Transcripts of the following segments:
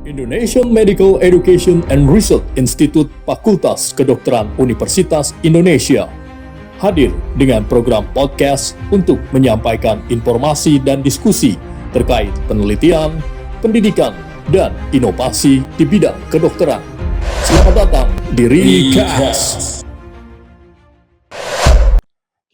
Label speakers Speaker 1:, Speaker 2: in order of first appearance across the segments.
Speaker 1: Indonesian Medical Education and Research Institute Fakultas Kedokteran Universitas Indonesia hadir dengan program podcast untuk menyampaikan informasi dan diskusi terkait penelitian, pendidikan, dan inovasi di bidang kedokteran. Selamat datang di Recast.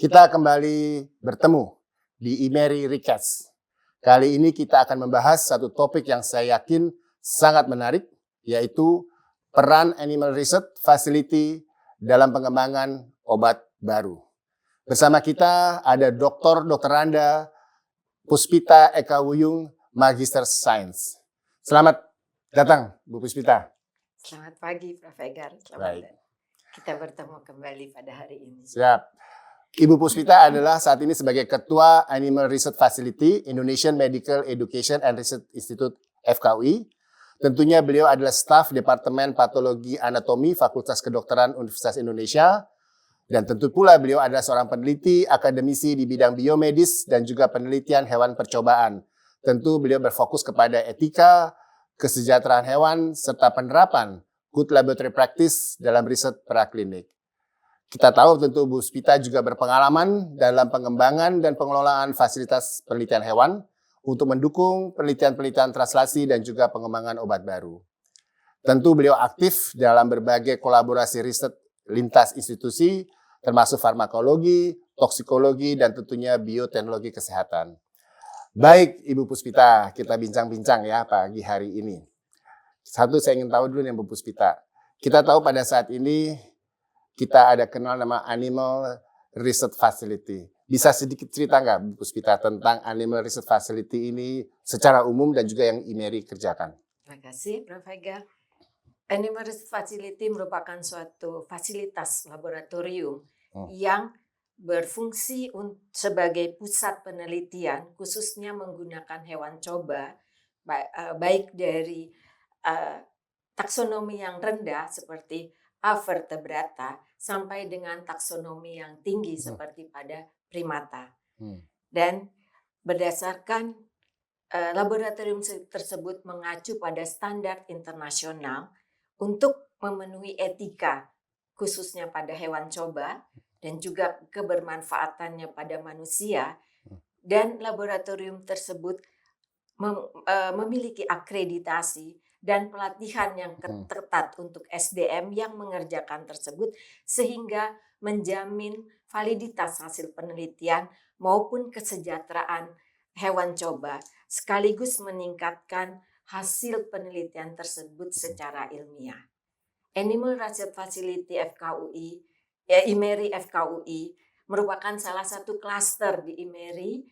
Speaker 2: Kita kembali bertemu di IMERI Recast. Kali ini kita akan membahas satu topik yang saya yakin sangat menarik, yaitu peran Animal Research Facility dalam pengembangan obat baru. Bersama kita ada Dr. Randa Puspita Eka Wuyung, Magister Sains. Selamat datang, Bu Puspita.
Speaker 3: Selamat pagi, Prof. Egar.
Speaker 2: Baik.
Speaker 3: Kita bertemu kembali pada hari ini.
Speaker 2: Siap. Ibu Puspita adalah saat ini sebagai Ketua Animal Research Facility Indonesian Medical Education and Research Institute FKUI. Tentunya beliau adalah staf Departemen Patologi Anatomi Fakultas Kedokteran Universitas Indonesia. Dan tentu pula beliau adalah seorang peneliti, akademisi di bidang biomedis dan juga penelitian hewan percobaan. Tentu beliau berfokus kepada etika, kesejahteraan hewan, serta penerapan good laboratory practice dalam riset praklinik. Kita tahu tentu Bu Puspita juga berpengalaman dalam pengembangan dan pengelolaan fasilitas penelitian hewan untuk mendukung penelitian-penelitian translasi dan juga pengembangan obat baru. Tentu beliau aktif dalam berbagai kolaborasi riset lintas institusi, termasuk farmakologi, toksikologi, dan tentunya bioteknologi kesehatan. Baik, Ibu Puspita, kita bincang-bincang ya pagi hari ini. Satu saya ingin tahu dulu nih Bu Puspita. Kita tahu pada saat ini kita ada kenal nama Animal Research Facility. Bisa sedikit cerita nggak Bu Puspita tentang Animal Research Facility ini secara umum dan juga yang IMERI kerjakan?
Speaker 3: Terima kasih, Prof. Egar. Animal Research Facility merupakan suatu fasilitas laboratorium yang berfungsi sebagai pusat penelitian, khususnya menggunakan hewan coba, baik dari taksonomi yang rendah seperti Avertebrata sampai dengan taksonomi yang tinggi seperti pada primata. Dan berdasarkan laboratorium tersebut mengacu pada standar internasional untuk memenuhi etika khususnya pada hewan coba dan juga kebermanfaatannya pada manusia, dan laboratorium tersebut memiliki akreditasi dan pelatihan yang ketat untuk SDM yang mengerjakan tersebut sehingga menjamin validitas hasil penelitian maupun kesejahteraan hewan coba sekaligus meningkatkan hasil penelitian tersebut secara ilmiah. Animal Research Facility FKUI, IMERI FKUI merupakan salah satu klaster di IMERI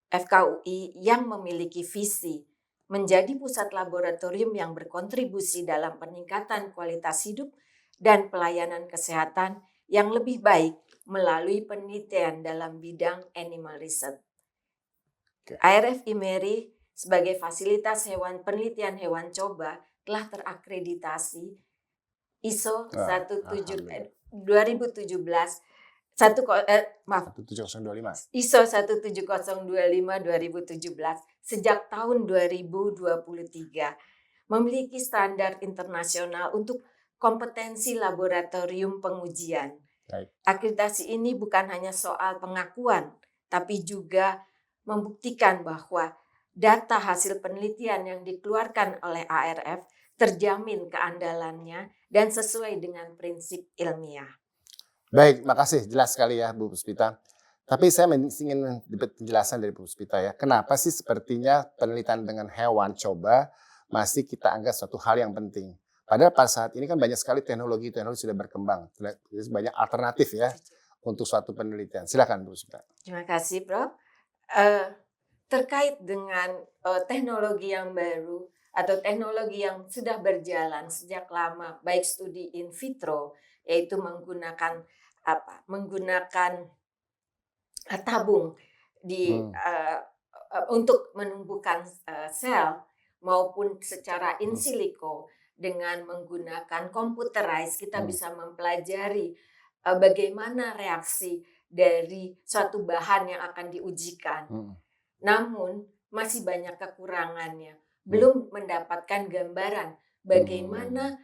Speaker 3: FKUI yang memiliki visi menjadi pusat laboratorium yang berkontribusi dalam peningkatan kualitas hidup dan pelayanan kesehatan yang lebih baik melalui penelitian dalam bidang animal research. ARF IMERI sebagai fasilitas penelitian hewan coba telah terakreditasi ISO 2017 ISO 17025 2017 sejak tahun 2023 memiliki standar internasional untuk kompetensi laboratorium pengujian. Akreditasi ini bukan hanya soal pengakuan, tapi juga membuktikan bahwa data hasil penelitian yang dikeluarkan oleh ARF terjamin keandalannya dan sesuai dengan prinsip ilmiah.
Speaker 2: Baik, makasih. Jelas sekali ya Bu Puspita. Tapi saya ingin dapat penjelasan dari Bu Puspita ya. Kenapa sih sepertinya penelitian dengan hewan coba masih kita anggap suatu hal yang penting? Padahal pada saat ini kan banyak sekali teknologi sudah berkembang. Banyak alternatif ya untuk suatu penelitian. Silakan Bu Puspita.
Speaker 3: Terima kasih, Prof. Terkait dengan teknologi yang baru atau teknologi yang sudah berjalan sejak lama, baik studi in vitro, yaitu menggunakan tabung untuk menumbuhkan sel maupun secara in silico dengan menggunakan computerized kita bisa mempelajari bagaimana reaksi dari suatu bahan yang akan diujikan. Namun masih banyak kekurangannya. belum mendapatkan gambaran bagaimana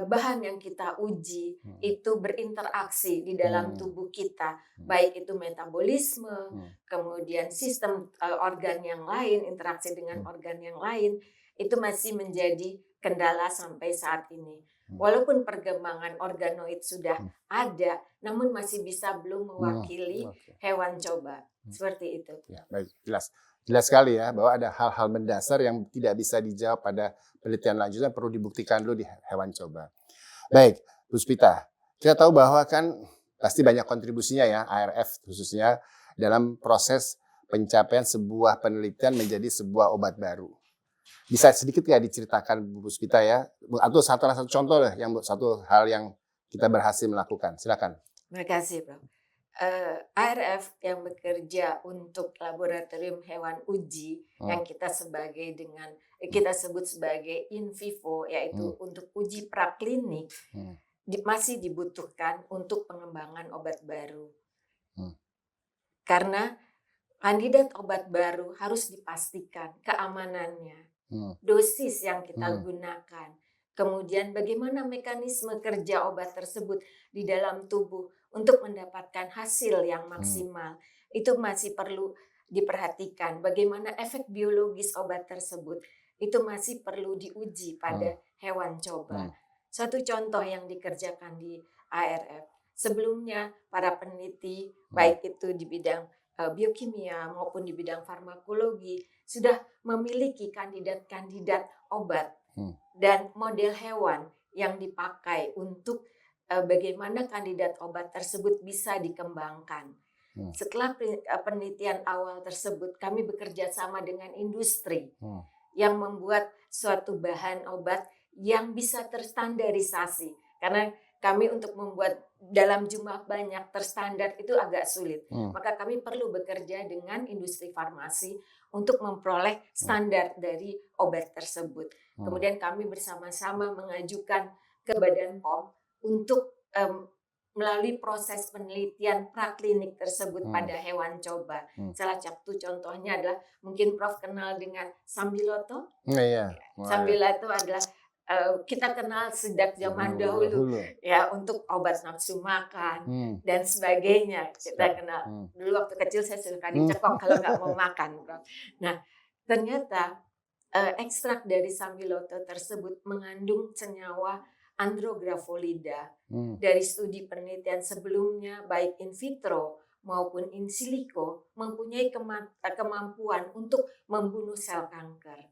Speaker 3: bahan yang kita uji itu berinteraksi di dalam tubuh kita, baik itu metabolisme, kemudian sistem organ yang lain, interaksi dengan organ yang lain, itu masih menjadi kendala sampai saat ini. Walaupun perkembangan organoid sudah ada, namun masih bisa belum mewakili hewan coba. Seperti itu.
Speaker 2: Ya, baik, jelas. Jelas sekali ya bahwa ada hal-hal mendasar yang tidak bisa dijawab pada penelitian lanjutan, perlu dibuktikan dulu di hewan coba. Baik, Bu Puspita, kita tahu bahwa kan pasti banyak kontribusinya ya, ARF khususnya dalam proses pencapaian sebuah penelitian menjadi sebuah obat baru. Bisa sedikit nggak diceritakan Bu Puspita ya, atau satu contoh lah, satu hal yang kita berhasil melakukan. Silakan.
Speaker 3: Terima kasih, Bro. ARF yang bekerja untuk laboratorium hewan uji yang kita sebut sebagai in vivo, yaitu untuk uji praklinik, masih dibutuhkan untuk pengembangan obat baru. Karena kandidat obat baru harus dipastikan keamanannya, dosis yang kita gunakan, kemudian bagaimana mekanisme kerja obat tersebut di dalam tubuh untuk mendapatkan hasil yang maksimal. Itu masih perlu diperhatikan. Bagaimana efek biologis obat tersebut, itu masih perlu diuji pada hewan coba. Satu contoh yang dikerjakan di ARF, sebelumnya para peneliti, baik itu di bidang biokimia maupun di bidang farmakologi, sudah memiliki kandidat-kandidat obat dan model hewan yang dipakai untuk bagaimana kandidat obat tersebut bisa dikembangkan. Setelah penelitian awal tersebut, kami bekerja sama dengan industri yang membuat suatu bahan obat yang bisa terstandarisasi. Karena kami untuk membuat dalam jumlah banyak terstandar itu agak sulit. Maka kami perlu bekerja dengan industri farmasi untuk memperoleh standar dari obat tersebut. Kemudian kami bersama-sama mengajukan ke Badan POM untuk melalui proses penelitian praklinik tersebut pada hewan coba. Salah satu contohnya adalah mungkin Prof kenal dengan Sambiloto.
Speaker 2: Iya.
Speaker 3: Sambiloto adalah kita kenal sejak zaman dahulu ya untuk obat nafsu makan dan sebagainya. Kita kenal dulu waktu kecil saya suka dicekok kalau nggak mau makan, Prof. Nah, ternyata ekstrak dari Sambiloto tersebut mengandung senyawa Andrografolida. Dari studi penelitian sebelumnya baik in vitro maupun in silico mempunyai kemampuan untuk membunuh sel kanker.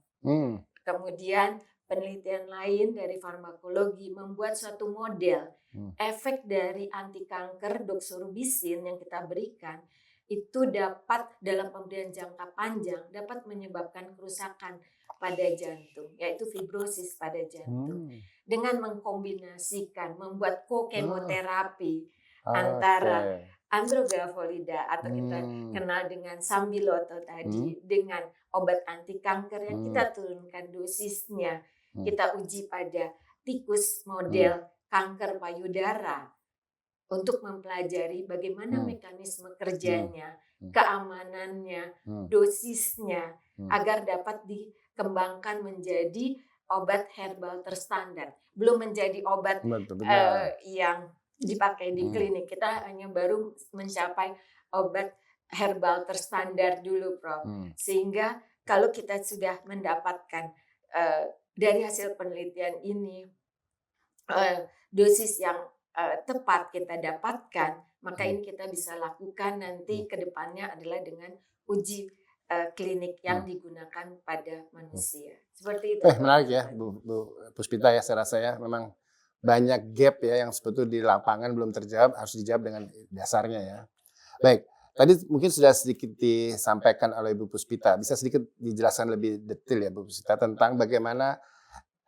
Speaker 3: Kemudian penelitian lain dari farmakologi membuat suatu model efek dari anti kanker doxorubicin yang kita berikan itu dapat dalam pemberian jangka panjang dapat menyebabkan kerusakan pada jantung, yaitu fibrosis pada jantung. Dengan mengkombinasikan, membuat kokemoterapi antara Andrografolida atau kita kenal dengan Sambiloto tadi dengan obat anti kanker yang kita turunkan dosisnya, kita uji pada tikus model kanker payudara untuk mempelajari bagaimana mekanisme kerjanya, keamanannya, dosisnya agar dapat dikembangkan menjadi obat herbal terstandar. Belum menjadi obat yang dipakai di klinik. Kita hanya baru mencapai obat herbal terstandar dulu, Prof. Sehingga kalau kita sudah mendapatkan dari hasil penelitian ini dosis yang tepat kita dapatkan, maka ini kita bisa lakukan nanti ke depannya adalah dengan uji klinik yang digunakan pada manusia. Seperti itu.
Speaker 2: Menarik ya Bu Puspita ya, saya rasa ya memang banyak gap ya yang sebetulnya di lapangan belum terjawab, harus dijawab dengan dasarnya ya. Baik, tadi mungkin sudah sedikit disampaikan oleh Bu Puspita, bisa sedikit dijelaskan lebih detail ya Bu Puspita tentang bagaimana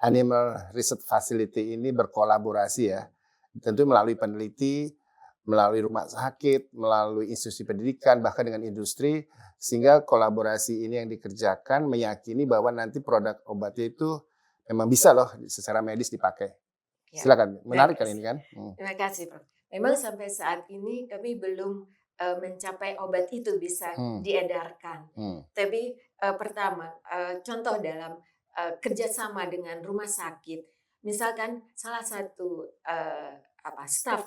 Speaker 2: Animal Research Facility ini berkolaborasi ya, tentu melalui peneliti, melalui rumah sakit, melalui institusi pendidikan, bahkan dengan industri, sehingga kolaborasi ini yang dikerjakan meyakini bahwa nanti produk obatnya itu memang bisa loh secara medis dipakai. Ya. Silakan, menarik kan ini kan?
Speaker 3: Terima kasih, Prof. Memang sampai saat ini kami belum mencapai obat itu bisa diedarkan. Tapi pertama, contoh dalam kerjasama dengan rumah sakit. Misalkan salah satu staf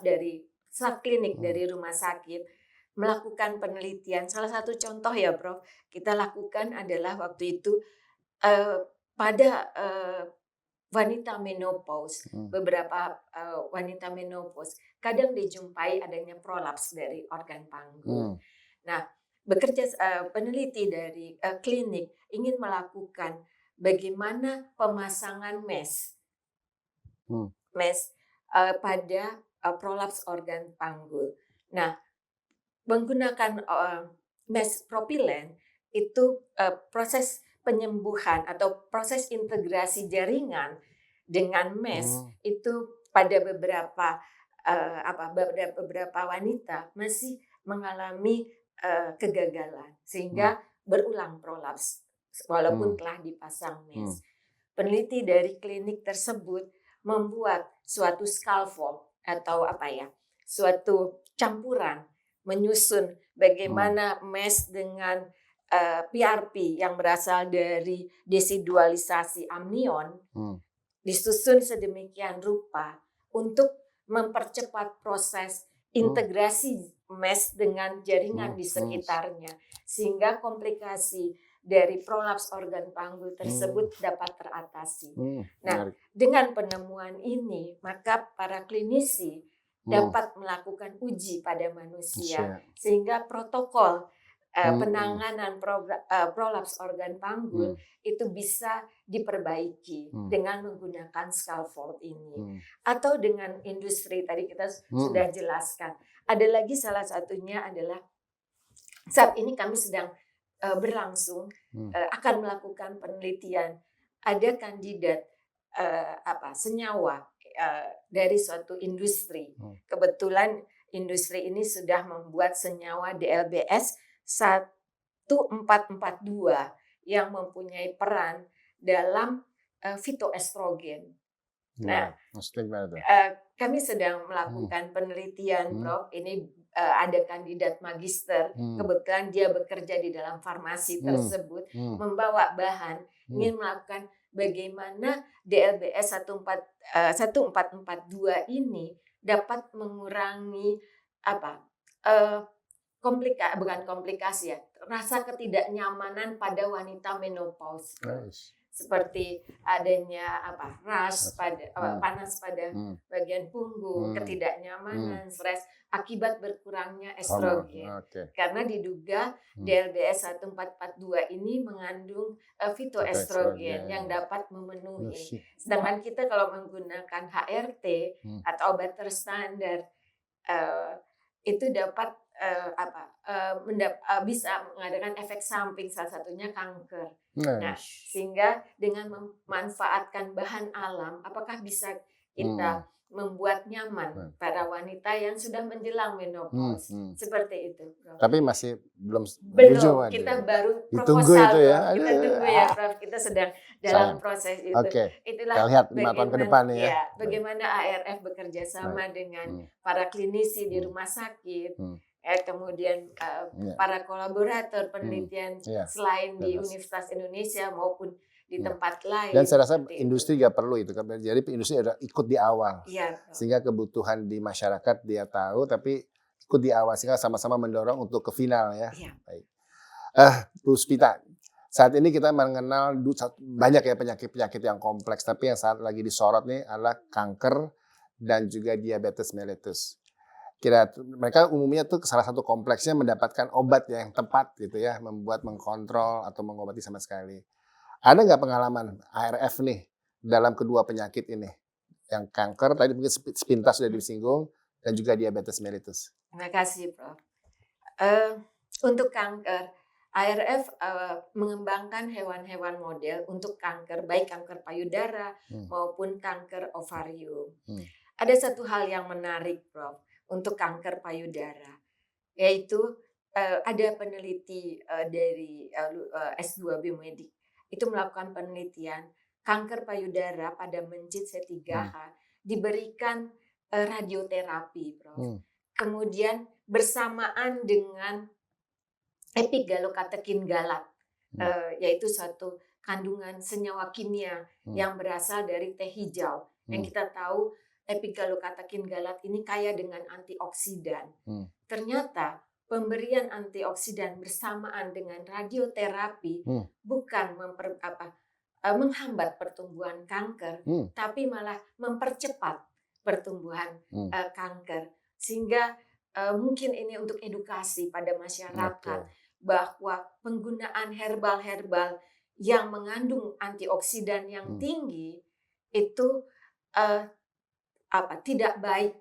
Speaker 3: klinik dari rumah sakit melakukan penelitian. Salah satu contoh ya Prof, kita lakukan adalah waktu itu pada wanita menopause, beberapa wanita menopause kadang dijumpai adanya prolaps dari organ panggul. Nah, peneliti dari klinik ingin melakukan bagaimana pemasangan mesh pada prolaps organ panggul. Nah, menggunakan mesh propilen itu proses penyembuhan atau proses integrasi jaringan dengan mesh itu pada beberapa wanita masih mengalami kegagalan sehingga berulang prolaps walaupun telah dipasang mesh. Peneliti dari klinik tersebut membuat suatu scaffold atau suatu campuran menyusun bagaimana mesh dengan PRP yang berasal dari desidualisasi amnion disusun sedemikian rupa untuk mempercepat proses integrasi mesh dengan jaringan di sekitarnya sehingga komplikasi dari prolaps organ panggul tersebut dapat teratasi. Nah, dengan penemuan ini maka para klinisi dapat melakukan uji pada manusia sehingga protokol penanganan prolaps organ panggul itu bisa diperbaiki dengan menggunakan scaffold ini atau dengan industri tadi kita sudah jelaskan. Ada lagi salah satunya adalah saat ini kami sedang berlangsung akan melakukan penelitian. Ada kandidat senyawa dari suatu industri. Kebetulan industri ini sudah membuat senyawa DLBS 1442 yang mempunyai peran dalam fitoestrogen. Nah, kami sedang melakukan penelitian, Prof. Ini ada kandidat magister, kebetulan dia bekerja di dalam farmasi tersebut, membawa bahan, ingin melakukan bagaimana DLBS 1442 ini dapat mengurangi rasa ketidaknyamanan pada wanita menopause. Seperti adanya rash panas pada bagian punggung, ketidaknyamanan, stres akibat berkurangnya estrogen. Karena diduga DLBS 1442 ini mengandung fitoestrogen yang dapat memenuhi. Sedangkan kita kalau menggunakan HRT atau obat terstandar itu dapat bisa mengadakan efek samping, salah satunya kanker. Nah, sehingga dengan memanfaatkan bahan alam, apakah bisa kita membuat nyaman para wanita yang sudah menjelang menopause? Seperti itu, Prof.
Speaker 2: Tapi masih belum
Speaker 3: kita baru
Speaker 2: ditunggu
Speaker 3: proposal,
Speaker 2: itu ya.
Speaker 3: Kita tunggu ya, Prof. Kita sedang dalam proses itu. Itulah
Speaker 2: kita lihat 5 tahun ke depan ya.
Speaker 3: Bagaimana ARF bekerja sama dengan para klinisi di rumah sakit. Kemudian para kolaborator penelitian selain di Universitas Indonesia maupun di tempat lain.
Speaker 2: Dan saya rasa industri juga perlu itu. Jadi industri ada ikut di awal. Sehingga kebutuhan di masyarakat dia tahu, tapi ikut di awal. Sehingga sama-sama mendorong untuk ke final ya. Baik. Bu Spita, saat ini kita mengenal banyak ya penyakit-penyakit yang kompleks. Tapi yang saat lagi disorot nih adalah kanker dan juga diabetes mellitus. Mereka umumnya tuh salah satu kompleksnya mendapatkan obat yang tepat gitu ya, mengkontrol atau mengobati sama sekali. Ada nggak pengalaman ARF nih dalam kedua penyakit ini? Yang kanker tadi mungkin sepintas sudah disinggung dan juga diabetes mellitus.
Speaker 3: Terima kasih, Prof. Untuk kanker, ARF mengembangkan hewan-hewan model untuk kanker, baik kanker payudara maupun kanker ovarium. Ada satu hal yang menarik, Prof. Untuk kanker payudara, yaitu ada peneliti dari S2 Biomedik itu melakukan penelitian kanker payudara pada mencit C3H diberikan radioterapi, Prof. Kemudian bersamaan dengan epigalokatekin galat, yaitu suatu kandungan senyawa kimia yang berasal dari teh hijau. Yang kita tahu epigallocatechin galat ini kaya dengan antioksidan. Ternyata pemberian antioksidan bersamaan dengan radioterapi bukan menghambat pertumbuhan kanker, tapi malah mempercepat pertumbuhan kanker. Sehingga mungkin ini untuk edukasi pada masyarakat bahwa penggunaan herbal-herbal yang mengandung antioksidan yang tinggi itu tidak baik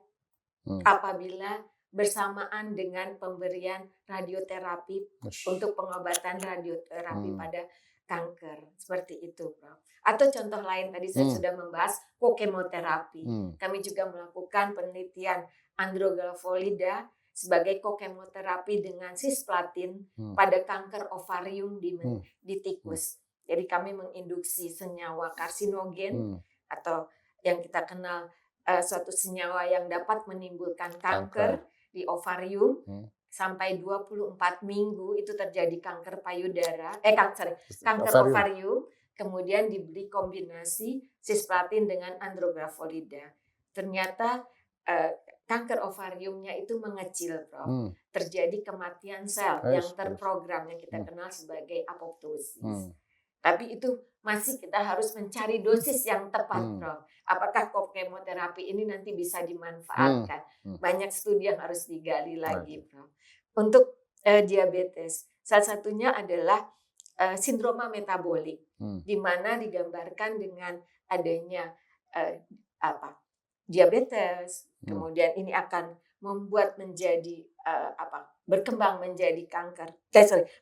Speaker 3: apabila bersamaan dengan pemberian radioterapi untuk pengobatan radioterapi pada kanker. Seperti itu, Prof. Atau contoh lain tadi saya sudah membahas kokemoterapi. Kami juga melakukan penelitian Androgalfolida sebagai kokemoterapi dengan cisplatin pada kanker ovarium di tikus. Jadi kami menginduksi senyawa karsinogen atau yang kita kenal suatu senyawa yang dapat menimbulkan kanker di ovarium. Sampai 24 minggu itu terjadi kanker payudara, kanker ovarium. Kemudian diberi kombinasi cisplatin dengan Androgalfolida. Ternyata kanker ovariumnya itu mengecil, Prof. Terjadi kematian sel yang terprogram yang kita kenal sebagai apoptosis. Tapi itu masih kita harus mencari dosis yang tepat, Prof. Apakah kokemoterapi ini nanti bisa dimanfaatkan? Banyak studi yang harus digali lagi, Prof. Untuk diabetes, salah satunya adalah sindroma metabolik, di mana digambarkan dengan adanya diabetes, kemudian ini akan membuat menjadi berkembang menjadi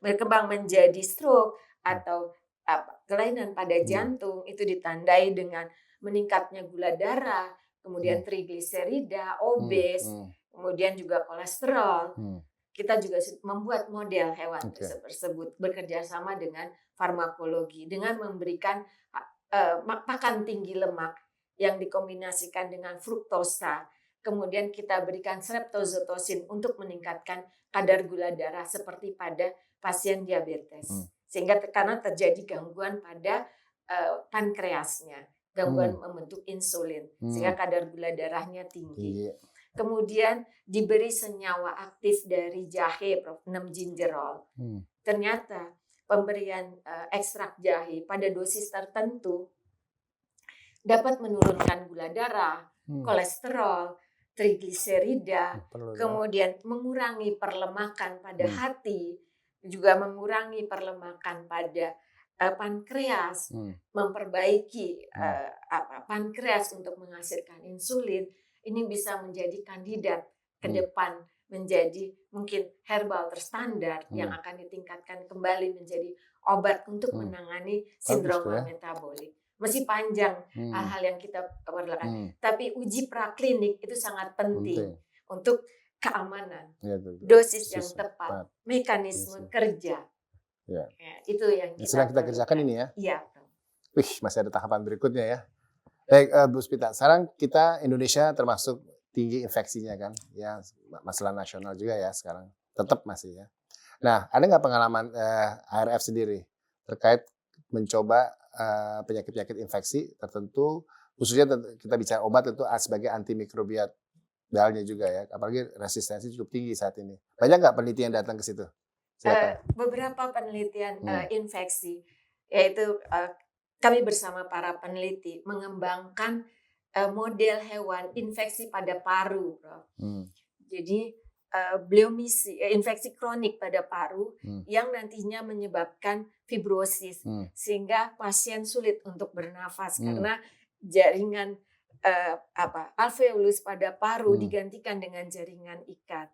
Speaker 3: berkembang menjadi stroke atau kelainan pada jantung. Itu ditandai dengan meningkatnya gula darah, kemudian trigliserida, obes, kemudian juga kolesterol. Kita juga membuat model hewan tersebut bekerja sama dengan farmakologi dengan memberikan makan tinggi lemak yang dikombinasikan dengan fruktosa. Kemudian kita berikan streptozotocin untuk meningkatkan kadar gula darah seperti pada pasien diabetes. Sehingga karena terjadi gangguan pada pankreasnya, gangguan membentuk insulin, sehingga kadar gula darahnya tinggi. Kemudian diberi senyawa aktif dari jahe, Prof, 6 gingerol. Ternyata pemberian ekstrak jahe pada dosis tertentu dapat menurunkan gula darah, kolesterol, trigliserida, kemudian mengurangi perlemakan pada hati, juga mengurangi perlemakan pada pankreas, memperbaiki pankreas untuk menghasilkan insulin. Ini bisa menjadi kandidat ke depan menjadi mungkin herbal terstandar yang akan ditingkatkan kembali menjadi obat untuk menangani sindroma metabolik. Masih panjang hal-hal yang kita perlukan, tapi uji praklinik itu sangat penting untuk keamanan, dosis yang tepat, mekanisme kerja. Ya, itu yang
Speaker 2: sedang kita kerjakan ini ya.
Speaker 3: Iya.
Speaker 2: Masih ada tahapan berikutnya ya. Baik, Bu Spita, sekarang kita Indonesia termasuk tinggi infeksinya kan, ya masalah nasional juga ya sekarang, tetap masih ya. Nah, ada nggak pengalaman ARF sendiri terkait mencoba penyakit-penyakit infeksi tertentu, khususnya kita bicara obat tentu sebagai antimikrobialnya juga ya, apalagi resistensi cukup tinggi saat ini. Banyak nggak penelitian datang ke situ?
Speaker 3: Beberapa penelitian infeksi, yaitu kami bersama para peneliti mengembangkan model hewan infeksi pada paru, Prof. Jadi infeksi kronik pada paru yang nantinya menyebabkan fibrosis, sehingga pasien sulit untuk bernafas karena jaringan alveolus pada paru digantikan dengan jaringan ikat.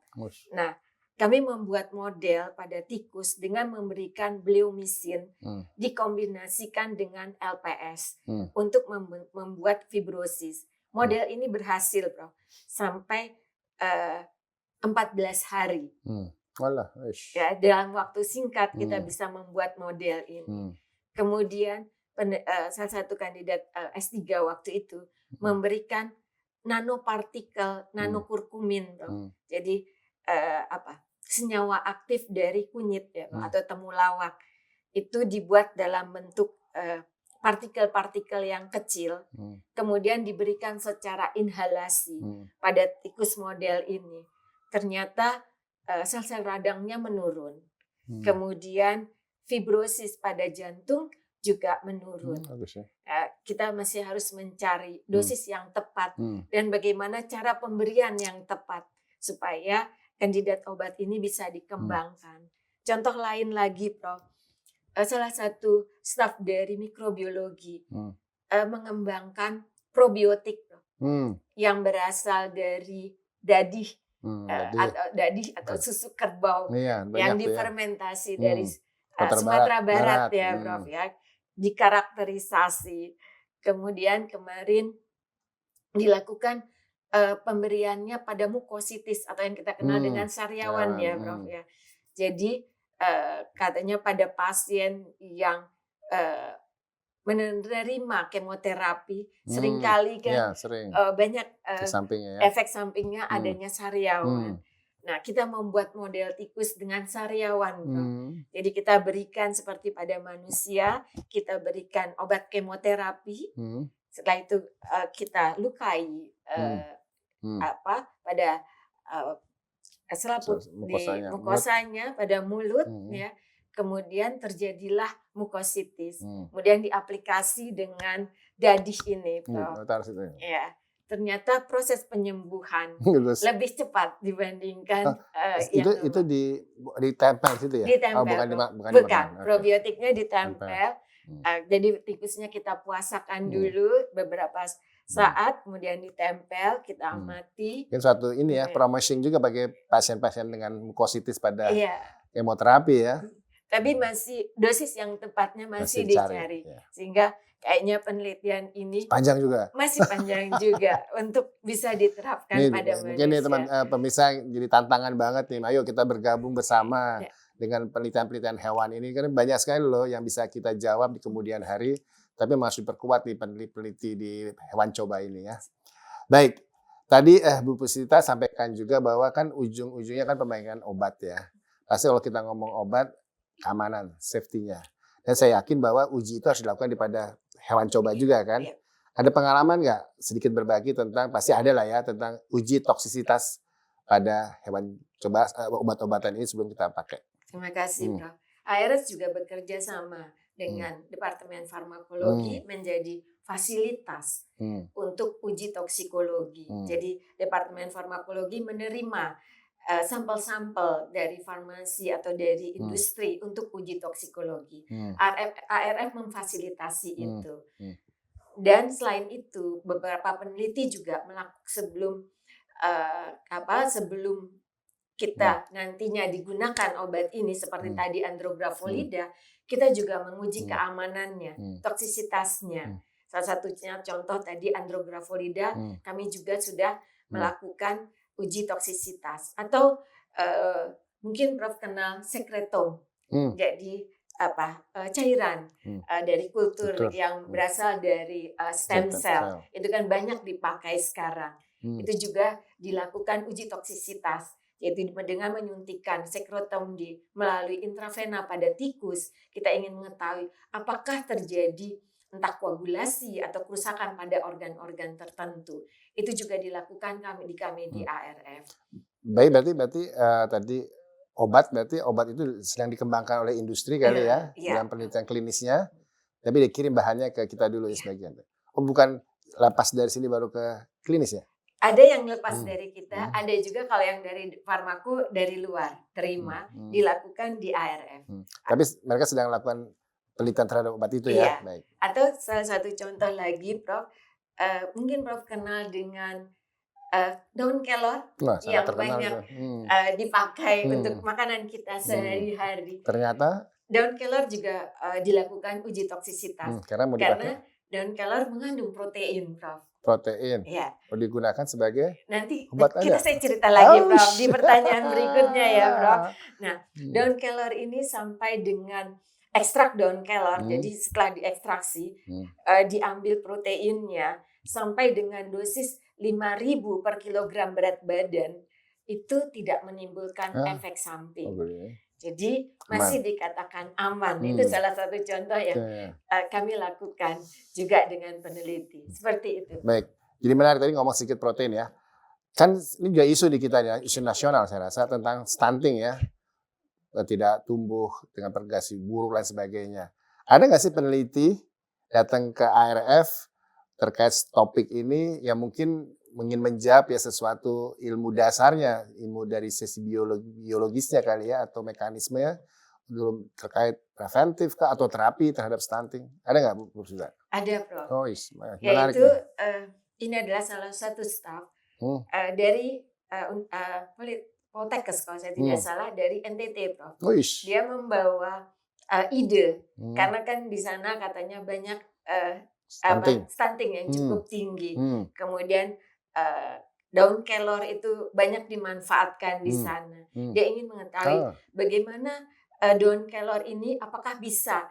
Speaker 3: Nah, kami membuat model pada tikus dengan memberikan bleomisin dikombinasikan dengan LPS untuk membuat fibrosis. Model ini berhasil, Prof, sampai 14 hari. Ya, dalam waktu singkat kita bisa membuat model ini. Kemudian salah satu kandidat S3 waktu itu memberikan nanopartikel nanokurkumin, Prof. Jadi senyawa aktif dari kunyit ya, atau temulawak itu dibuat dalam bentuk partikel-partikel yang kecil, kemudian diberikan secara inhalasi pada tikus model ini. Ternyata sel-sel radangnya menurun. Kemudian fibrosis pada jantung juga menurun.
Speaker 2: Bagus ya.
Speaker 3: Kita masih harus mencari dosis yang tepat dan bagaimana cara pemberian yang tepat supaya kandidat obat ini bisa dikembangkan. Contoh lain lagi, Prof. Salah satu staf dari mikrobiologi mengembangkan probiotik, Prof, yang berasal dari dadih atau susu kerbau yang difermentasi dari Sumatera Barat ya, Prof ya, dikarakterisasi. Kemudian kemarin dilakukan pemberiannya pada mukositis atau yang kita kenal dengan sariawan ya, Prof ya. Jadi katanya pada pasien yang menerima kemoterapi seringkali kan banyak efek sampingnya adanya sariawan. Nah, kita membuat model tikus dengan sariawan, Prof. Jadi kita berikan seperti pada manusia, kita berikan obat kemoterapi. Setelah itu kita lukai pada selaput di mukosanya, pada mulut ya. Kemudian terjadilah mukositis. Kemudian diaplikasi dengan dadih ini, Prof. Ya. Ternyata proses penyembuhan lebih cepat dibandingkan
Speaker 2: itu ditempel situ ya?
Speaker 3: Ditempel. Bukan. Probiotiknya ditempel. Jadi tikusnya kita puasakan dulu beberapa saat, kemudian ditempel, kita amati.
Speaker 2: Ini suatu promising juga bagi pasien-pasien dengan mukositis pada kemoterapi ya.
Speaker 3: Tapi masih dosis yang tepatnya masih dicari. Sehingga kayaknya penelitian ini masih panjang juga untuk bisa diterapkan pada manusia.
Speaker 2: Mungkin nih teman pemirsa jadi tantangan banget nih. Ayo kita bergabung bersama dengan penelitian-penelitian hewan ini. Karena banyak sekali loh yang bisa kita jawab di kemudian hari. Tapi masih diperkuat nih peneliti di hewan coba ini ya. Baik, tadi Bu Puspita sampaikan juga bahwa kan ujung-ujungnya kan pemakaian obat ya. Pasti kalau kita ngomong obat, keamanan, safety-nya. Dan saya yakin bahwa uji itu harus dilakukan pada hewan coba juga kan. Ada pengalaman nggak sedikit berbagi tentang, pasti ada lah ya, tentang uji toksisitas pada hewan coba obat-obatan ini sebelum kita pakai.
Speaker 3: Terima kasih, Prof. ARS juga bekerja sama dengan Departemen Farmakologi menjadi fasilitas untuk uji toksikologi. Jadi Departemen Farmakologi menerima sampel-sampel dari farmasi atau dari industri untuk uji toksikologi. ARF memfasilitasi itu. Dan selain itu beberapa peneliti juga sebelum kita nantinya digunakan obat ini seperti tadi Andrografolida, kita juga menguji keamanannya, toksisitasnya. Salah satunya contoh tadi Andrografolida, kami juga sudah melakukan uji toksisitas. Atau mungkin Prof kenal sekretom. Jadi cairan dari kultur yang berasal dari stem cell. Itu kan banyak dipakai sekarang. Itu juga dilakukan uji toksisitas, yaitu dengan menyuntikkan sekretom melalui intravena pada tikus. Kita ingin mengetahui apakah terjadi entah koagulasi atau kerusakan pada organ-organ tertentu. Itu juga dilakukan kami di ARF.
Speaker 2: Baik, berarti tadi obat itu sedang dikembangkan oleh industri kali ya dalam penelitian klinisnya, tapi dikirim bahannya ke kita dulu ya sebagian. Oh, bukan lepas dari sini baru ke klinis ya?
Speaker 3: Ada yang lepas dari kita, ada juga kalau yang dari farmaku dari luar terima dilakukan di ARF.
Speaker 2: Tapi mereka sedang melakukan penelitian terhadap obat itu ya. Baik.
Speaker 3: Atau salah satu contoh lagi, Prof, mungkin Prof kenal dengan daun kelor yang banyak dipakai untuk makanan kita sehari-hari.
Speaker 2: Ternyata
Speaker 3: daun kelor juga dilakukan uji toksisitas karena daun kelor mengandung protein, Prof.
Speaker 2: Protein.
Speaker 3: Ya.
Speaker 2: Digunakan sebagai
Speaker 3: nanti
Speaker 2: obat
Speaker 3: saya cerita lagi, Prof, di pertanyaan berikutnya ya, Prof. Nah, daun kelor ini sampai dengan ekstrak daun kelor, jadi setelah diekstraksi, diambil proteinnya sampai dengan dosis 5.000 per kilogram berat badan, itu tidak menimbulkan efek samping. Jadi masih dikatakan aman. Itu salah satu contoh yang kami lakukan juga dengan peneliti. Seperti itu.
Speaker 2: Baik. Jadi menarik tadi ngomong sedikit protein ya. Kan ini juga isu di kita ya, isu nasional saya rasa tentang stunting ya. Tidak tumbuh dengan progresi buruk dan sebagainya. Ada nggak sih peneliti datang ke ARF terkait topik ini yang mungkin ingin menjawab ya sesuatu ilmu dasarnya, ilmu dari sisi biologisnya kali ya atau mekanismenya belum terkait preventif kah atau terapi terhadap stunting? Ada nggak Bu Sita?
Speaker 3: Ada, Prof.
Speaker 2: Oh, menarik.
Speaker 3: Yaitu ini adalah salah satu staf dari Poltekkes kalau saya tidak salah dari NTT, Prof. Dia membawa ide karena kan di sana katanya banyak stunting yang cukup tinggi. Kemudian daun kelor itu banyak dimanfaatkan di sana. Dia ingin mengetahui bagaimana daun kelor ini apakah bisa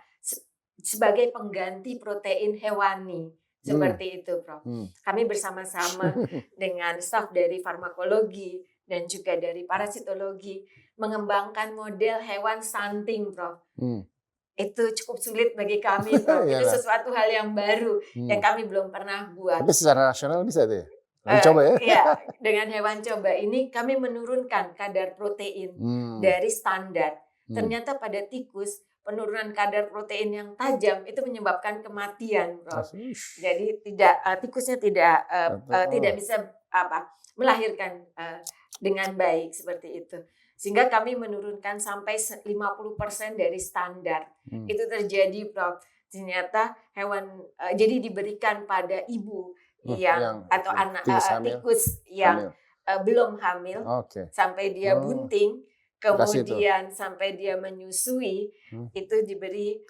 Speaker 3: sebagai pengganti protein hewani. Seperti itu, Prof. Kami bersama-sama dengan staf dari farmakologi dan juga dari parasitologi mengembangkan model hewan stunting, Prof. Itu cukup sulit bagi kami, Prof. Itu sesuatu hal yang baru yang kami belum pernah buat.
Speaker 2: Tapi secara nasional bisa tuh ya? Coba ya?
Speaker 3: Iya, dengan hewan coba ini kami menurunkan kadar protein dari standar. Ternyata pada tikus penurunan kadar protein yang tajam itu menyebabkan kematian, Prof. Jadi tikusnya tidak bisa melahirkan dengan baik seperti itu. Sehingga kami menurunkan sampai 50% dari standar. Itu terjadi, Prof. Ternyata hewan jadi diberikan pada ibu yang atau anak tikus yang belum hamil sampai dia bunting, kemudian sampai dia menyusui, itu diberi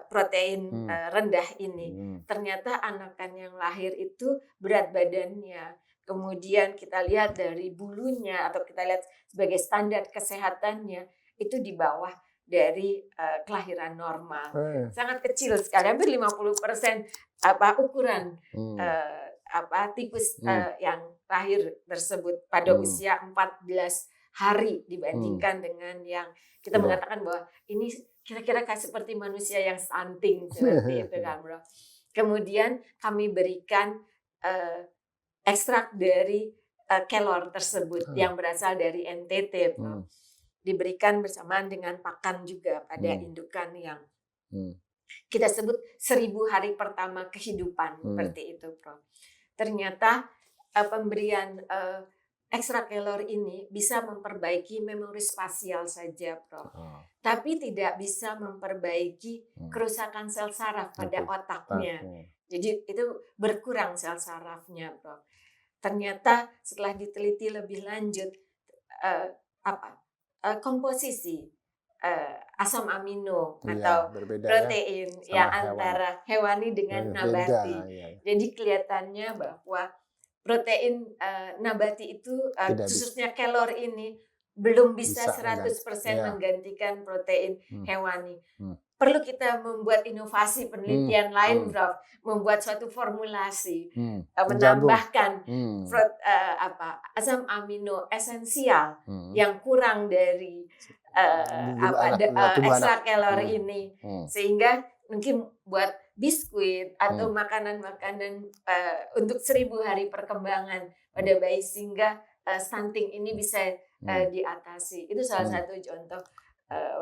Speaker 3: protein rendah ini. Ternyata anakan yang lahir itu berat badannya, kemudian kita lihat dari bulunya atau kita lihat sebagai standar kesehatannya itu di bawah dari kelahiran normal. Sangat kecil sekali, hampir 50% ukuran tikus yang lahir tersebut pada usia 14 hari dibandingkan dengan yang kita mengatakan bahwa ini kira-kira kayak seperti manusia yang stunting seperti itu kan, Bro. Kemudian kami berikan ekstrak dari kelor tersebut yang berasal dari NTT, Bro. Diberikan bersamaan dengan pakan juga pada indukan yang kita sebut 1000 hari pertama kehidupan seperti itu, Prof. Ternyata pemberian ekstrak kelor ini bisa memperbaiki memori spasial saja, Prof. Tapi tidak bisa memperbaiki kerusakan sel saraf pada otaknya. Jadi itu berkurang sel sarafnya, Prof. Ternyata setelah diteliti lebih lanjut komposisi asam amino atau protein yang antara hewani dengan nabati. Jadi kelihatannya bahwa protein nabati itu khususnya kelor ini belum bisa 100% menggantikan protein hewani. Perlu kita membuat inovasi penelitian lain, Prof. Membuat suatu formulasi, menambahkan asam amino esensial yang kurang dari ekstrak kelor ini, sehingga mungkin buat biskuit atau makanan-makanan untuk 1000 hari perkembangan pada bayi sehingga stunting ini bisa diatasi. Itu salah satu contoh.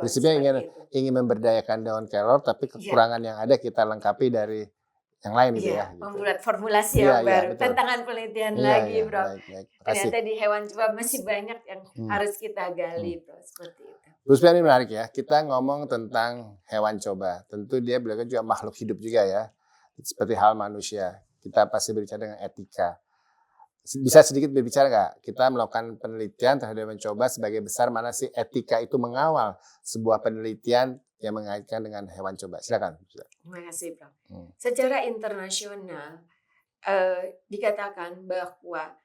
Speaker 2: Prinsipnya ingin memberdayakan daun kelor, tapi kekurangan yang ada kita lengkapi dari yang lain gitu ya.
Speaker 3: Membuat formulasi yang baru. Tantangan penelitian lagi, Bro. Ternyata di hewan coba masih banyak yang harus kita gali, Bro. Seperti itu.
Speaker 2: Bu Sita, ini menarik ya. Kita ngomong tentang hewan coba. Tentu dia beliau juga makhluk hidup juga ya. Seperti hal manusia. Kita pasti berbicara dengan etika. Bisa sedikit berbicara nggak? Kita melakukan penelitian terhadap mencoba sebagai besar mana sih etika itu mengawal sebuah penelitian yang mengaitkan dengan hewan coba. Silakan.
Speaker 3: Terima kasih, Bro. Secara internasional dikatakan bahwa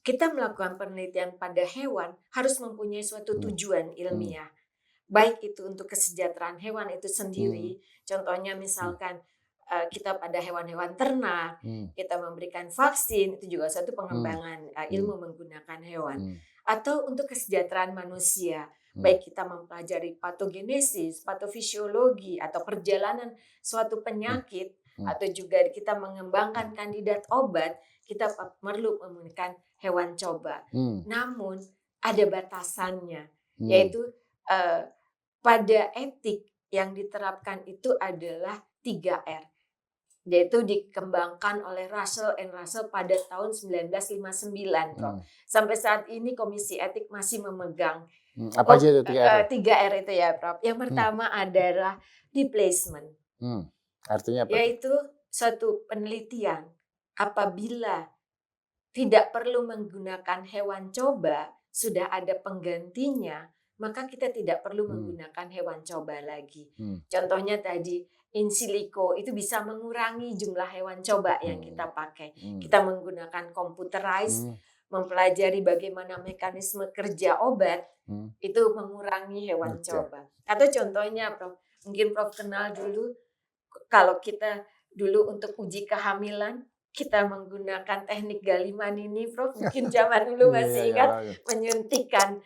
Speaker 3: kita melakukan penelitian pada hewan harus mempunyai suatu tujuan ilmiah. Baik itu untuk kesejahteraan hewan itu sendiri. Contohnya misalkan kita pada hewan-hewan ternak, kita memberikan vaksin, itu juga suatu pengembangan ilmu menggunakan hewan. Atau untuk kesejahteraan manusia, baik kita mempelajari patogenesis, patofisiologi, atau perjalanan suatu penyakit, atau juga kita mengembangkan kandidat obat, kita perlu menggunakan hewan coba. Namun ada batasannya, yaitu pada etik yang diterapkan itu adalah 3R, yaitu dikembangkan oleh Russell and Russell pada tahun 1959. Sampai saat ini Komisi Etik masih memegang
Speaker 2: Apa aja itu 3R?
Speaker 3: 3R itu ya, Prof. Yang pertama adalah replacement.
Speaker 2: Artinya apa?
Speaker 3: Yaitu suatu penelitian apabila tidak perlu menggunakan hewan coba, sudah ada penggantinya, maka kita tidak perlu menggunakan hewan coba lagi. Contohnya tadi in silico itu bisa mengurangi jumlah hewan coba yang kita pakai. Kita menggunakan computerized, mempelajari bagaimana mekanisme kerja obat, itu mengurangi hewan coba. Atau contohnya, Prof, mungkin Prof kenal dulu, kalau kita dulu untuk uji kehamilan, kita menggunakan teknik Galiman ini, Prof. Mungkin zaman dulu masih ingat menyuntikkan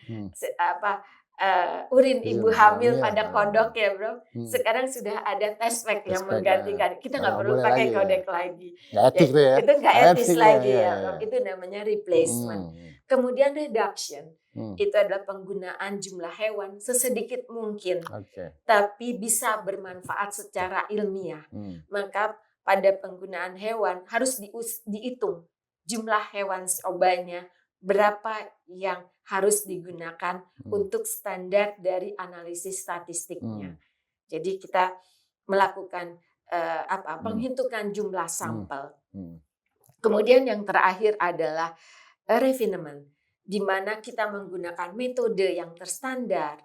Speaker 3: urin ibu hamil pada kodok ya, Bro. Sekarang sudah ada test pack yang menggantikan. Kita nggak perlu pakai kodok lagi.
Speaker 2: Nggak etik tuh ya.
Speaker 3: Itu nggak etis lagi ya, Bro. Itu namanya replacement. Kemudian reduction. Itu adalah penggunaan jumlah hewan sesedikit mungkin, tapi bisa bermanfaat secara ilmiah. Maka pada penggunaan hewan harus dihitung jumlah hewan cobanya, berapa yang harus digunakan untuk standar dari analisis statistiknya. Jadi kita melakukan penghitungan jumlah sampel. Kemudian yang terakhir adalah refinement, di mana kita menggunakan metode yang terstandar,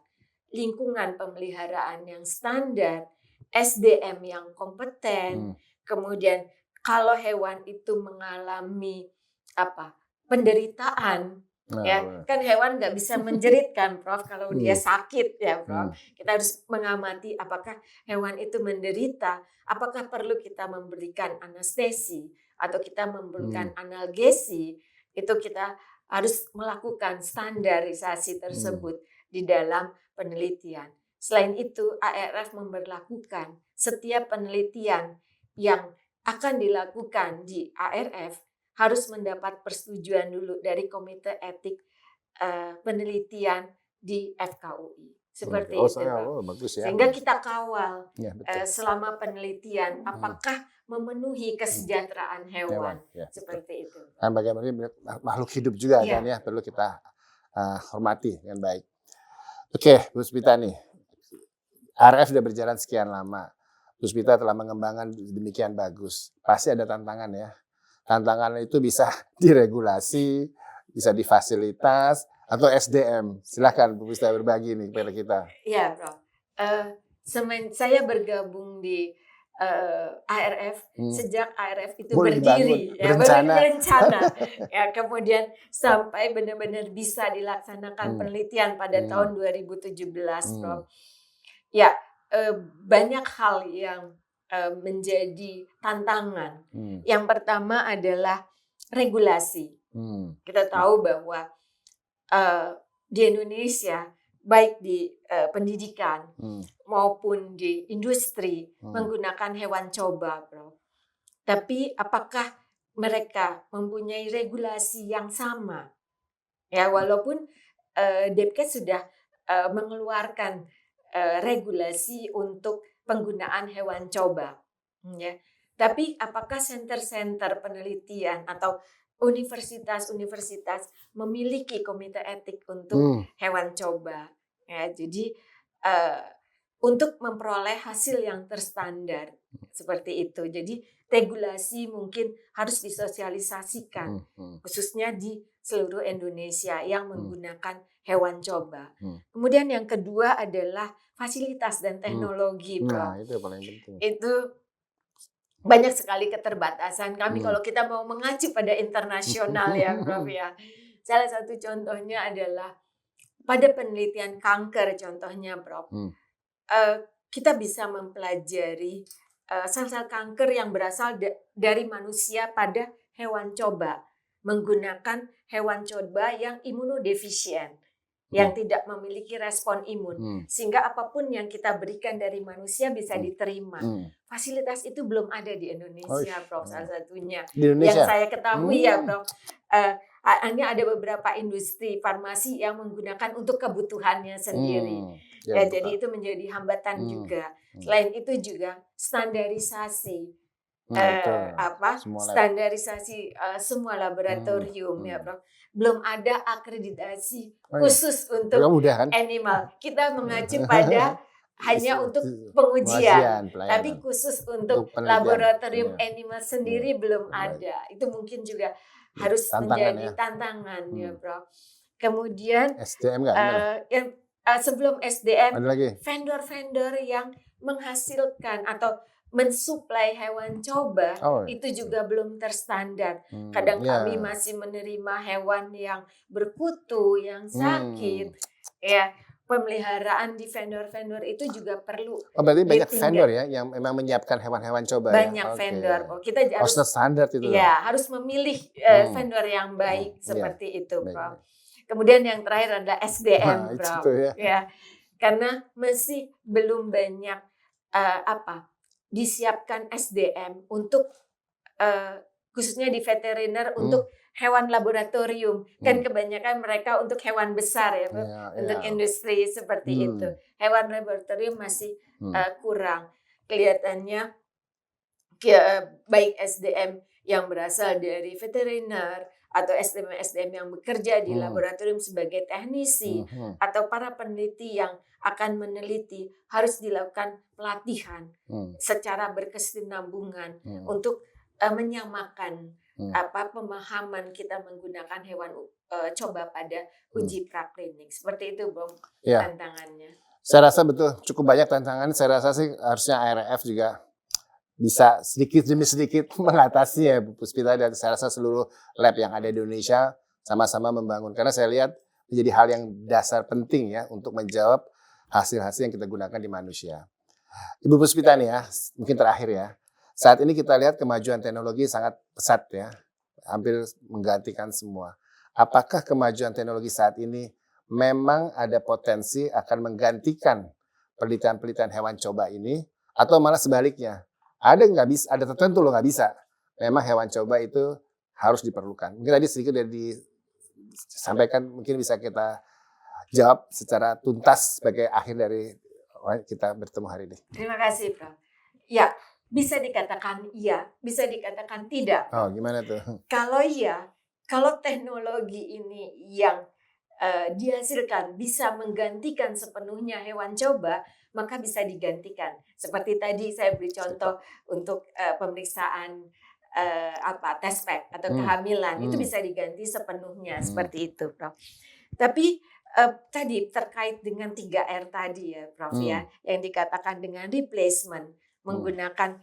Speaker 3: lingkungan pemeliharaan yang standar, SDM yang kompeten, kemudian kalau hewan itu mengalami penderitaan, kan hewan nggak bisa menjeritkan, Prof, kalau dia sakit ya, Prof. Kita harus mengamati apakah hewan itu menderita, apakah perlu kita memberikan anestesi atau kita memberikan analgesi. Itu kita harus melakukan standarisasi tersebut di dalam penelitian. Selain itu, ARF memberlakukan setiap penelitian yang akan dilakukan di ARF harus mendapat persetujuan dulu dari Komite Etik Penelitian di FKUI. Seperti itu.
Speaker 2: Bagus ya.
Speaker 3: Sehingga kita kawal selama penelitian apakah memenuhi kesejahteraan hewan. Seperti itu.
Speaker 2: Kan bagaimana makhluk hidup juga kan ya, perlu kita hormati dengan baik. Oke, Bu Smita nih. ARF sudah berjalan sekian lama. Bu Smita telah mengembangkan demikian bagus. Pasti ada tantangan ya. Tantangan itu bisa diregulasi, bisa difasilitas, atau SDM. Silakan Bu Smita berbagi nih kepada kita.
Speaker 3: Iya, Bro. Saya bergabung di ARF sejak ARF itu berdiri, berencana. Ya, kemudian sampai benar-benar bisa dilaksanakan penelitian pada tahun 2017, Prof. Ya, banyak hal yang menjadi tantangan. Yang pertama adalah regulasi. Kita tahu bahwa di Indonesia, baik di pendidikan maupun di industri menggunakan hewan coba, Bro. Tapi apakah mereka mempunyai regulasi yang sama? Ya, walaupun Depkes sudah mengeluarkan regulasi untuk penggunaan hewan coba, ya. Tapi apakah center-center penelitian atau universitas-universitas memiliki komite etik untuk hewan coba? Ya, jadi untuk memperoleh hasil yang terstandar seperti itu. Jadi regulasi mungkin harus disosialisasikan, khususnya di seluruh Indonesia yang menggunakan hewan coba. Kemudian yang kedua adalah fasilitas dan teknologi, Bro.
Speaker 2: Nah, itu paling penting.
Speaker 3: Itu banyak sekali keterbatasan kami kalau kita mau mengacu pada internasional ya, Prof ya. Salah satu contohnya adalah pada penelitian kanker, contohnya, Prof. Kita bisa mempelajari sel-sel kanker yang berasal dari manusia pada hewan coba, menggunakan hewan coba yang imunodefisien. yang tidak memiliki respon imun, sehingga apapun yang kita berikan dari manusia bisa diterima. Fasilitas itu belum ada di Indonesia, Prof. Salah satunya
Speaker 2: Di Indonesia?
Speaker 3: yang saya ketahui ya, Prof. Hanya ada beberapa industri farmasi yang menggunakan untuk kebutuhannya sendiri. Jadi itu menjadi hambatan juga. Selain itu juga standarisasi. Standarisasi semua laboratorium ya, Prof. Belum ada akreditasi khusus untuk animal. Kita mengacu pada hanya untuk pengujian, tapi khusus untuk laboratorium animal sendiri belum ada. Itu mungkin juga harus menjadi tantangan ya, Prof. Kemudian
Speaker 2: SDM
Speaker 3: sebelum SDM, vendor-vendor yang menghasilkan atau mensuplai hewan coba itu juga belum terstandar. Kadang kami masih menerima hewan yang berkutu, yang sakit. Ya, pemeliharaan di vendor-vendor itu juga perlu.
Speaker 2: Berarti banyak vendor ya yang memang menyiapkan hewan-hewan coba.
Speaker 3: Banyak vendor. Kita harus
Speaker 2: standar itu.
Speaker 3: Ya, harus memilih vendor yang baik seperti itu, Prof. Kemudian yang terakhir adalah SDM, Prof. Ya, karena masih belum banyak disiapkan SDM untuk khususnya di veteriner untuk hewan laboratorium. Kan kebanyakan mereka untuk hewan besar ya, untuk industri seperti itu. Hewan laboratorium masih kurang. Kelihatannya baik SDM yang berasal dari veteriner atau SDM yang bekerja di laboratorium sebagai teknisi atau para peneliti yang akan meneliti harus dilakukan pelatihan secara berkesinambungan untuk menyamakan pemahaman kita menggunakan hewan coba pada uji praklinik. Seperti itu, Bung, tantangannya.
Speaker 2: Saya rasa betul cukup banyak tantangan. Saya rasa sih harusnya ARF juga bisa sedikit demi sedikit mengatasi ya, Bu Puspita, dan saya rasa seluruh lab yang ada di Indonesia sama-sama membangun. Karena saya lihat menjadi hal yang dasar penting ya untuk menjawab hasil-hasil yang kita gunakan di manusia. Ibu Puspita nih ya, mungkin terakhir ya. Saat ini kita lihat kemajuan teknologi sangat pesat ya, hampir menggantikan semua. Apakah kemajuan teknologi saat ini memang ada potensi akan menggantikan penelitian-penelitian hewan coba ini, atau malah sebaliknya? Ada tertentu loh nggak bisa. Memang hewan coba itu harus diperlukan. Mungkin tadi sedikit sudah disampaikan, mungkin bisa kita jawab secara tuntas sebagai akhir dari kita bertemu hari ini.
Speaker 3: Terima kasih, Prof. Ya, bisa dikatakan iya, bisa dikatakan tidak.
Speaker 2: Oh, gimana tuh?
Speaker 3: Kalau teknologi ini yang dihasilkan bisa menggantikan sepenuhnya hewan coba, maka bisa digantikan. Seperti tadi saya beri contoh untuk pemeriksaan test pack atau kehamilan, itu bisa diganti sepenuhnya seperti itu, Prof. Tapi tadi terkait dengan 3R tadi ya, Prof ya, yang dikatakan dengan replacement, menggunakan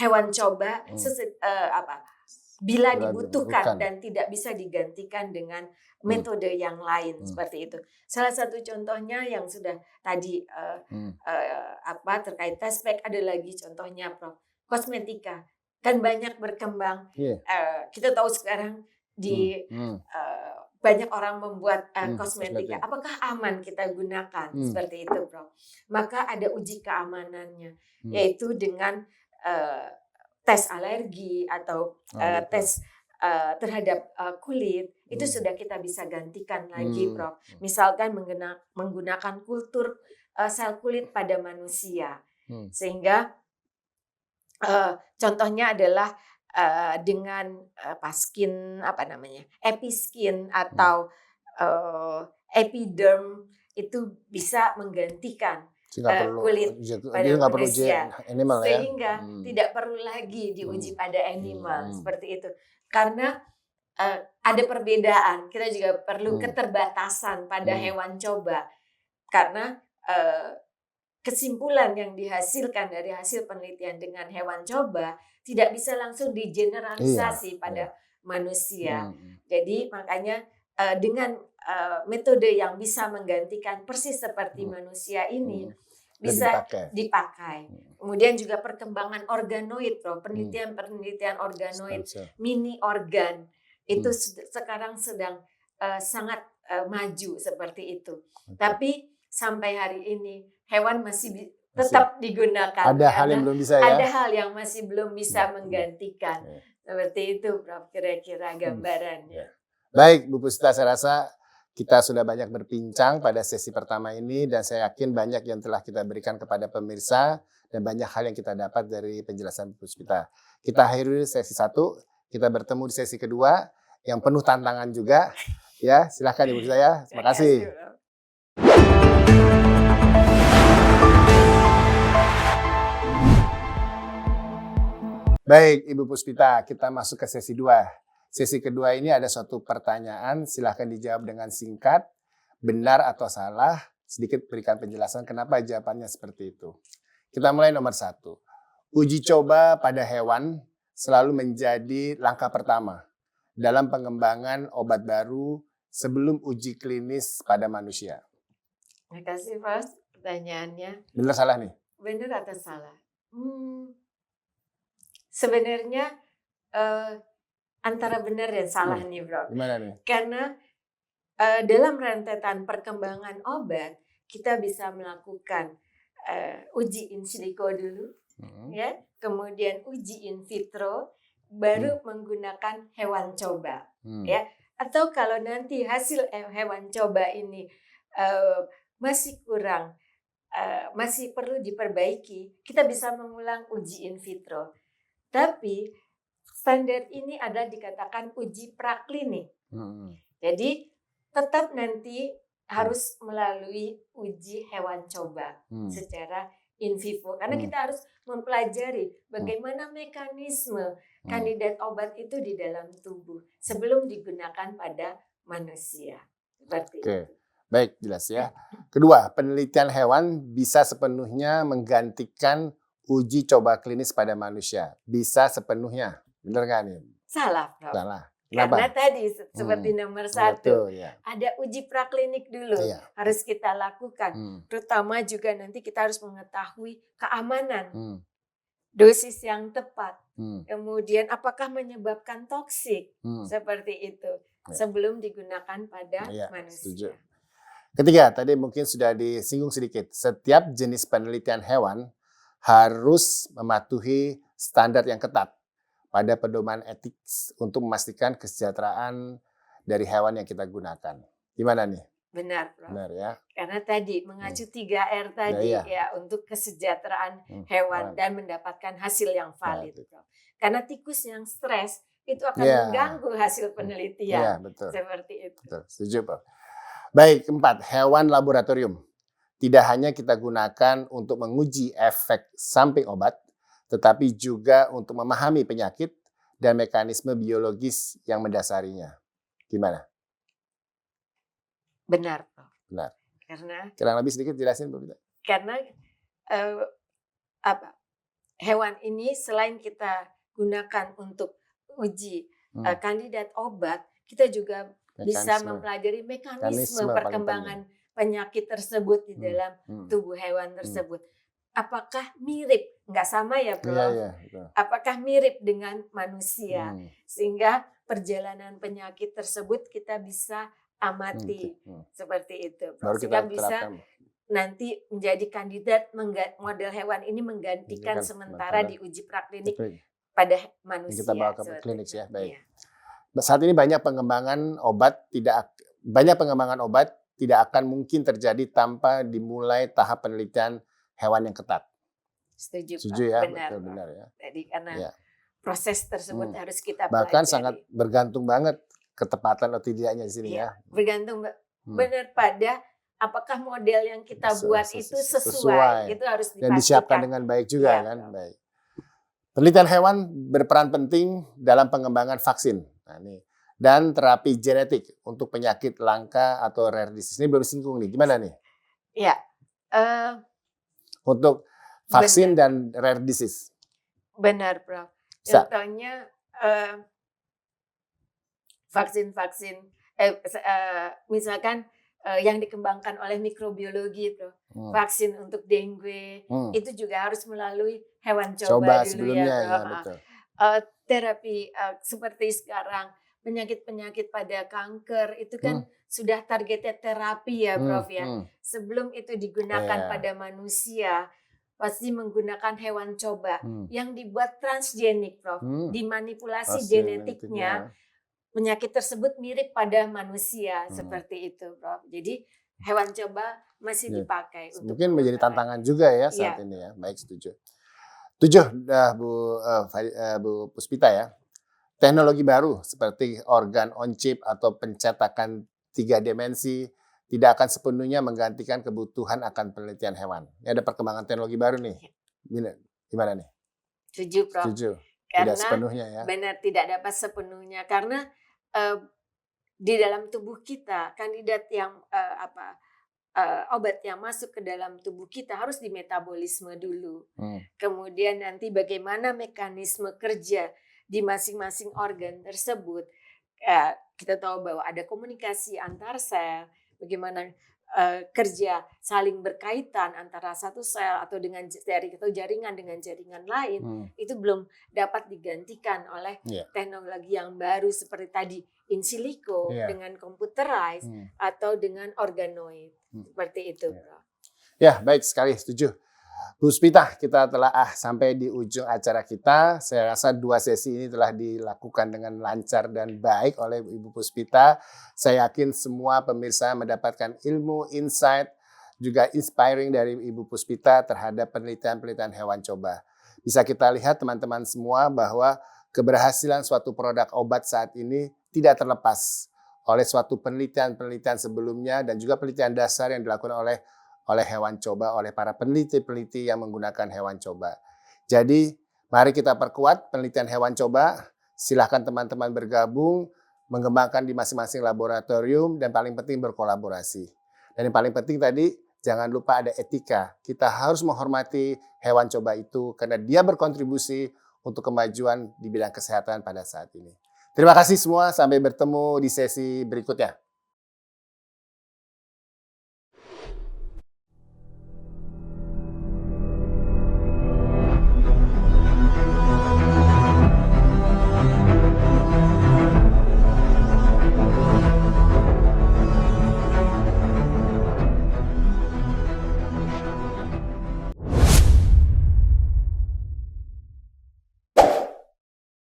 Speaker 3: hewan coba bila dibutuhkan dan tidak bisa digantikan dengan metode yang lain seperti itu. Salah satu contohnya yang sudah tadi terkait test pack, ada lagi contohnya, Prof. Kosmetika kan banyak berkembang. Kita tahu sekarang di banyak orang membuat kosmetika. Apakah aman kita gunakan seperti itu, Prof? Maka ada uji keamanannya, yaitu dengan tes alergi atau tes terhadap kulit. Itu sudah kita bisa gantikan lagi, Prof. Misalkan menggunakan kultur sel kulit pada manusia, sehingga contohnya adalah dengan episkin atau epiderm, itu bisa menggantikan kulit pada manusia, sehingga tidak perlu lagi diuji pada animal seperti itu. Karena ada perbedaan, kita juga perlu keterbatasan pada hewan coba, karena kesimpulan yang dihasilkan dari hasil penelitian dengan hewan coba tidak bisa langsung digeneralisasi pada manusia. Jadi makanya dengan metode yang bisa menggantikan persis seperti manusia ini bisa dipakai. Kemudian juga perkembangan organoid, Prof. Penelitian organoid, mini organ, itu sekarang sedang sangat maju seperti itu.
Speaker 2: Oke.
Speaker 3: Tapi sampai hari ini hewan masih tetap digunakan.
Speaker 2: Ada hal yang belum bisa ya.
Speaker 3: Ada hal yang masih belum bisa menggantikan.
Speaker 2: Ya.
Speaker 3: Seperti itu, Prof. Kira-kira gambarannya.
Speaker 2: Baik, Bu Puspita, saya rasa kita sudah banyak berbincang pada sesi pertama ini dan saya yakin banyak yang telah kita berikan kepada pemirsa dan banyak hal yang kita dapat dari penjelasan Bu Puspita. Kita akhiri sesi 1, kita bertemu di sesi kedua yang penuh tantangan juga. Ya, silakan Ibu Puspita ya. Terima kasih. Baik, Ibu Puspita, kita masuk ke sesi 2. Sesi kedua ini ada suatu pertanyaan, silahkan dijawab dengan singkat, benar atau salah, sedikit berikan penjelasan kenapa jawabannya seperti itu. Kita mulai nomor 1. Uji coba pada hewan selalu menjadi langkah pertama dalam pengembangan obat baru sebelum uji klinis pada manusia.
Speaker 3: Terima kasih, Prof. Pertanyaannya.
Speaker 2: Benar salah nih?
Speaker 3: Benar atau salah? Sebenarnya antara benar dan salah nih, Bro.
Speaker 2: Gimana nih?
Speaker 3: Karena dalam rentetan perkembangan obat, kita bisa melakukan uji in silico dulu, ya, kemudian uji in vitro, baru menggunakan hewan coba, ya. Atau kalau nanti hasil hewan coba ini masih kurang, masih perlu diperbaiki, kita bisa mengulang uji in vitro. Tapi standar ini adalah dikatakan uji praklinik. Jadi tetap nanti harus melalui uji hewan coba secara in vivo. Karena kita harus mempelajari bagaimana mekanisme kandidat obat itu di dalam tubuh sebelum digunakan pada manusia. Seperti itu.
Speaker 2: Baik, jelas ya. Kedua, penelitian hewan bisa sepenuhnya menggantikan uji coba klinis pada manusia. Bisa sepenuhnya. Benar nggak nih?
Speaker 3: Salah, Prof.
Speaker 2: Salah.
Speaker 3: Karena
Speaker 2: Kenapa?
Speaker 3: tadi seperti nomor 1,
Speaker 2: Betul, ya.
Speaker 3: ada uji praklinik dulu harus kita lakukan. Terutama juga nanti kita harus mengetahui keamanan, dosis yang tepat, kemudian apakah menyebabkan toksik, seperti itu, sebelum digunakan pada manusia.
Speaker 2: Setuju. Ketiga, tadi mungkin sudah disinggung sedikit. Setiap jenis penelitian hewan harus mematuhi standar yang ketat pada pedoman etik untuk memastikan kesejahteraan dari hewan yang kita gunakan. Gimana nih?
Speaker 3: Benar, Prof.
Speaker 2: Benar ya.
Speaker 3: Karena tadi mengacu 3R tadi ya untuk kesejahteraan hewan dan mendapatkan hasil yang valid. Karena tikus yang stres itu akan mengganggu hasil penelitian.
Speaker 2: Betul.
Speaker 3: Seperti itu.
Speaker 2: Betul. Setuju, Prof. Baik, 4. Hewan laboratorium. Tidak hanya kita gunakan untuk menguji efek samping obat, tetapi juga untuk memahami penyakit dan mekanisme biologis yang mendasarinya. Gimana?
Speaker 3: Benar, Prof.
Speaker 2: Benar.
Speaker 3: Karena
Speaker 2: kurang lebih sedikit jelasin, Bu.
Speaker 3: Karena hewan ini selain kita gunakan untuk uji kandidat obat, kita juga bisa mempelajari mekanisme perkembangan penyakit tersebut di dalam tubuh hewan tersebut. Apakah mirip? Nggak sama ya, Prof? Apakah mirip dengan manusia? Sehingga perjalanan penyakit tersebut kita bisa amati. Seperti itu. Sehingga bisa nanti menjadi kandidat model hewan ini menggantikan sementara di uji praklinik pada manusia.
Speaker 2: Kita bawa ke klinik ya, baik. Saat ini banyak pengembangan obat tidak akan mungkin terjadi tanpa dimulai tahap penelitian hewan yang ketat.
Speaker 3: Setuju
Speaker 2: ya,
Speaker 3: benar,
Speaker 2: benar ya.
Speaker 3: Jadi karena proses tersebut harus kita
Speaker 2: bahkan
Speaker 3: pelajari.
Speaker 2: Sangat bergantung banget ketepatan atau tidaknya di sini ya.
Speaker 3: Bergantung benar pada apakah model yang kita buat itu sesuai. Itu harus dipastikan.
Speaker 2: Dan disiapkan dengan baik juga kan. Baik. Penelitian hewan berperan penting dalam pengembangan vaksin. Nah, ini. Dan terapi genetik untuk penyakit langka atau rare disease. Ini belum disinggung nih. Gimana nih?
Speaker 3: Iya.
Speaker 2: Untuk vaksin dan rare disease.
Speaker 3: Benar, Prof. Contohnya vaksin-vaksin, misalkan yang dikembangkan oleh mikrobiologi, Prof. Vaksin untuk dengue, itu juga harus melalui hewan coba dulu
Speaker 2: sebelumnya,
Speaker 3: ya, Prof. Terapi seperti sekarang penyakit-penyakit pada kanker itu kan sudah targeted terapi ya Prof ya. Sebelum itu digunakan pada manusia, pasti menggunakan hewan coba yang dibuat transgenik Prof. Dimanipulasi genetiknya. Penyakit tersebut mirip pada manusia seperti itu Prof. Jadi hewan coba masih dipakai untuk
Speaker 2: mungkin menjadi tantangan juga ya saat ini ya. Baik, setuju. 7 Bu Puspita ya. Teknologi baru seperti organ on chip atau pencetakan 3 dimensi tidak akan sepenuhnya menggantikan kebutuhan akan penelitian hewan. Ini ada perkembangan teknologi baru nih. Gimana nih?
Speaker 3: Setuju Prof.
Speaker 2: Setuju.
Speaker 3: Karena
Speaker 2: tidak sepenuhnya ya.
Speaker 3: Benar, tidak dapat sepenuhnya karena di dalam tubuh kita kandidat yang obat yang masuk ke dalam tubuh kita harus dimetabolisme dulu. Kemudian nanti bagaimana mekanisme kerja di masing-masing organ tersebut. Kita tahu bahwa ada komunikasi antar sel, bagaimana kerja saling berkaitan antara satu sel atau dengan jaringan dengan jaringan lain, itu belum dapat digantikan oleh teknologi yang baru seperti tadi in silico dengan computerized atau dengan organoid seperti itu.
Speaker 2: Ya, baik sekali, setuju. Bu Puspita, kita telah sampai di ujung acara kita. Saya rasa 2 sesi ini telah dilakukan dengan lancar dan baik oleh Ibu Puspita. Saya yakin semua pemirsa mendapatkan ilmu, insight, juga inspiring dari Ibu Puspita terhadap penelitian-penelitian hewan coba. Bisa kita lihat teman-teman semua bahwa keberhasilan suatu produk obat saat ini tidak terlepas oleh suatu penelitian-penelitian sebelumnya dan juga penelitian dasar yang dilakukan oleh hewan coba, oleh para peneliti-peneliti yang menggunakan hewan coba. Jadi, mari kita perkuat penelitian hewan coba. Silahkan teman-teman bergabung, mengembangkan di masing-masing laboratorium, dan paling penting berkolaborasi. Dan yang paling penting tadi, jangan lupa ada etika. Kita harus menghormati hewan coba itu karena dia berkontribusi untuk kemajuan di bidang kesehatan pada saat ini. Terima kasih semua, sampai bertemu di sesi berikutnya.